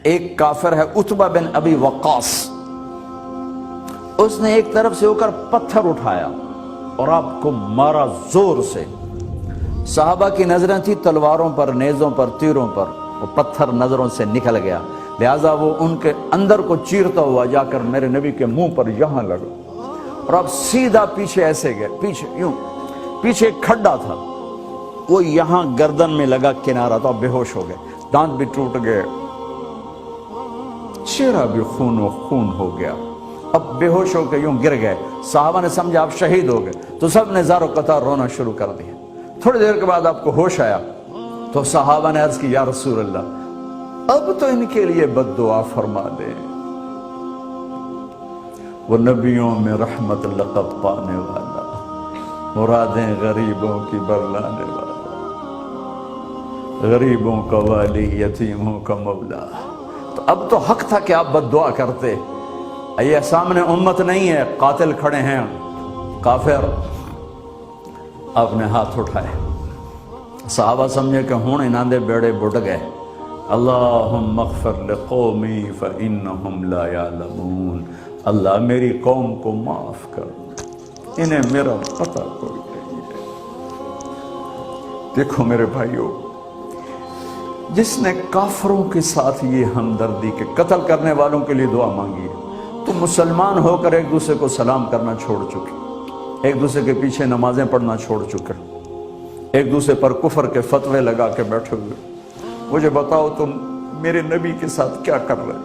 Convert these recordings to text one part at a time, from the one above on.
ایک کافر ہے عتبہ بن ابی وقاص، اس نے ایک طرف سے ہو کر پتھر اٹھایا اور آپ کو مارا زور سے۔ صحابہ کی نظریں تھی تلواروں پر، نیزوں پر، تیروں پر، وہ پتھر نظروں سے نکل گیا، لہذا وہ ان کے اندر کو چیرتا ہوا جا کر میرے نبی کے منہ پر یہاں لگا، اور آپ سیدھا پیچھے ایسے گئے، پیچھے یوں، پیچھے ایک کھڈا تھا، وہ یہاں گردن میں لگا، کنارہ تو آپ بے ہوش ہو گئے، دانت بھی ٹوٹ گئے، چہرہ بھی خون و خون ہو گیا، اب بے ہوش ہو کے یوں گر گئے۔ صحابہ نے سمجھا آپ شہید ہو گئے تو سب نے زار و قطار رونا شروع کر دیا۔ تھوڑی دیر کے بعد آپ کو ہوش آیا تو صحابہ نے عرض کی یا رسول اللہ اب تو ان کے لیے بد دعا فرما دیں، وہ نبیوں میں رحمت لقب پانے والا، مرادیں غریبوں کی برلانے والا، غریبوں کا والی، یتیموں کا مولا۔ تو اب تو حق تھا کہ آپ بد دعا کرتے۔ یہ سامنے امت نہیں ہے، قاتل کھڑے ہیں، کافر۔ آپ نے ہاتھ اٹھائے، صحابہ سمجھے کہ ہوں انہاں دے بیڑے بڑھ گئے۔ اللہم اغفر لقومی فإنہم لا یعلمون، اللہ میری قوم کو معاف کر، انہیں میرا پتہ کوئی نہیں ہے۔ دیکھو میرے بھائیو، جس نے کافروں کے ساتھ یہ ہمدردی کے قتل کرنے والوں کے لیے دعا مانگی ہے، تو مسلمان ہو کر ایک دوسرے کو سلام کرنا چھوڑ چکے، ایک دوسرے کے پیچھے نمازیں پڑھنا چھوڑ چکے، ایک دوسرے پر کفر کے فتوے لگا کے بیٹھے ہوئے۔ مجھے بتاؤ تم میرے نبی کے ساتھ کیا کر رہے؟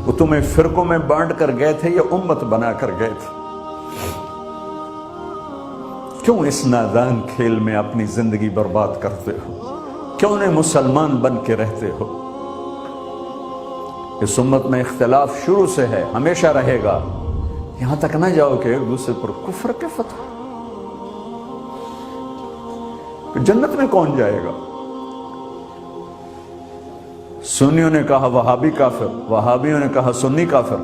وہ تمہیں فرقوں میں بانٹ کر گئے تھے یا امت بنا کر گئے تھے؟ کیوں اس نادان کھیل میں اپنی زندگی برباد کرتے ہو؟ کیوں نہیں مسلمان بن کے رہتے ہو؟ اس امت میں اختلاف شروع سے ہے، ہمیشہ رہے گا، یہاں تک نہ جاؤ کہ ایک دوسرے پر کفر کے فتوے۔ جنت میں کون جائے گا؟ سنیوں نے کہا وہابی کافر، وہابیوں نے کہا سنی کافر،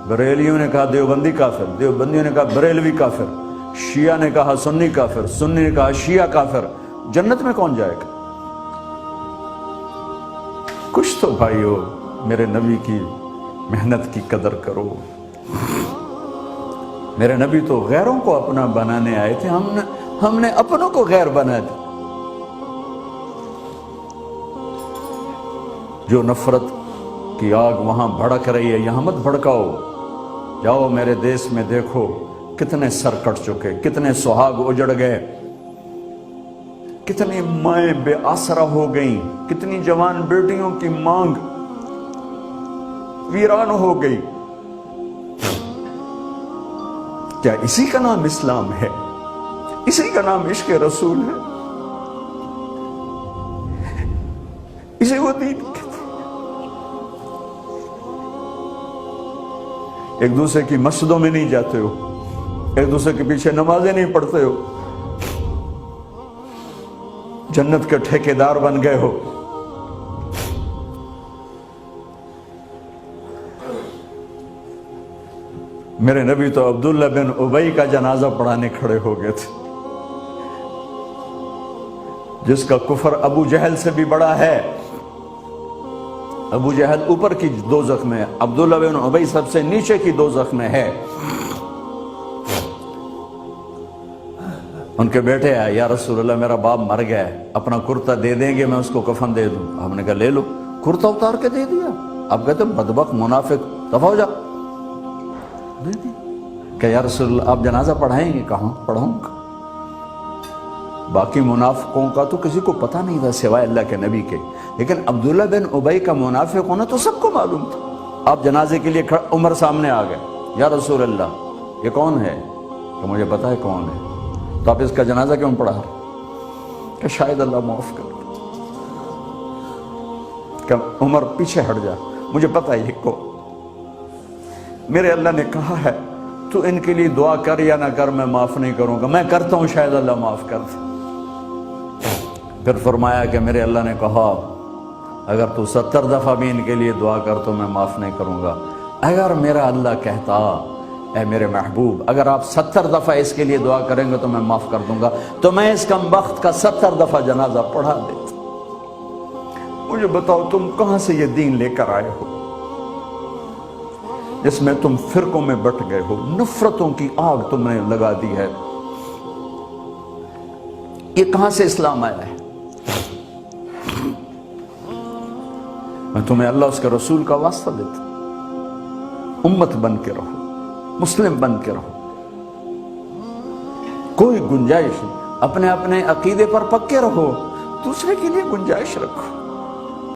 بریلیوں نے کہا دیوبندی کافر، دیوبندیوں نے کہا بریلوی کافر، شیعہ نے کہا سنی کافر، سنی نے کہا شیعہ کافر۔ جنت میں کون جائے گا؟ کچھ تو بھائیو میرے نبی کی محنت کی قدر کرو۔ میرے نبی تو غیروں کو اپنا بنانے آئے تھے، ہم نے اپنوں کو غیر بنا دیا۔ جو نفرت کی آگ وہاں بھڑک رہی ہے، یہاں مت بھڑکاؤ۔ جاؤ میرے دیس میں دیکھو کتنے سر کٹ چکے، کتنے سہاگ اجڑ گئے، کتنی مائیں بے آسرا ہو گئیں، کتنی جوان بیٹیوں کی مانگ ویران ہو گئی۔ کیا اسی کا نام اسلام ہے؟ اسی کا نام عشق رسول ہے؟ اسے وہ دین کہتے ہیں؟ ایک دوسرے کی مسجدوں میں نہیں جاتے ہو، ایک دوسرے کے پیچھے نمازیں نہیں پڑھتے ہو، جنت کے ٹھیکیدار بن گئے ہو۔ میرے نبی تو عبداللہ بن ابی کا جنازہ پڑھانے کھڑے ہو گئے تھے، جس کا کفر ابو جہل سے بھی بڑا ہے۔ ابو جہل اوپر کی دوزخ میں ہے، عبداللہ بن ابی سب سے نیچے کی دوزخ میں ہے۔ ان کے بیٹے آئے، یا رسول اللہ میرا باپ مر گیا ہے، اپنا کرتا دے دیں گے، میں اس کو کفن دے دوں۔ ہم نے کہا لے لو، کرتا اتار کے دے دیا۔ اب کہتے بدبخت منافق دفع ہو جا، دے دی۔ کہ یا رسول اللہ آپ جنازہ پڑھائیں گے؟ کہاں پڑھوں گا؟ باقی منافقوں کا تو کسی کو پتہ نہیں تھا سوائے اللہ کے نبی کے، لیکن عبداللہ بن ابی کا منافق ہونا تو سب کو معلوم تھا۔ آپ جنازے کے لیے عمر سامنے آ گئے، یا رسول اللہ یہ کون ہے؟ کہ مجھے پتہ ہے کون ہے، تو آپ اس کا جنازہ کیوں پڑھا؟ کہ شاید اللہ معاف کر۔ کہ عمر پیچھے ہٹ جا، مجھے پتہ ہے یہ کو، میرے اللہ نے کہا ہے تو ان کے لیے دعا کر یا نہ کر، میں معاف نہیں کروں گا، میں کرتا ہوں شاید اللہ معاف کر دے۔ پھر فرمایا کہ میرے اللہ نے کہا اگر تو 70 دفعہ بھی ان کے لیے دعا کر تو میں معاف نہیں کروں گا۔ اگر میرا اللہ کہتا اے میرے محبوب اگر آپ 70 دفعہ اس کے لیے دعا کریں گے تو میں معاف کر دوں گا، تو میں اس کم بخت کا 70 دفعہ جنازہ پڑھا دیتا۔ مجھے بتاؤ تم کہاں سے یہ دین لے کر آئے ہو جس میں تم فرقوں میں بٹ گئے ہو، نفرتوں کی آگ تم نے لگا دی ہے، یہ کہاں سے اسلام آیا ہے؟ میں تمہیں اللہ اس کے رسول کا واسطہ دیتا ہوں، امت بن کے رہو، مسلم بن کے رہو، کوئی گنجائش نہیں، اپنے اپنے عقیدے پر پکے رہو، دوسرے کے لیے گنجائش رکھو۔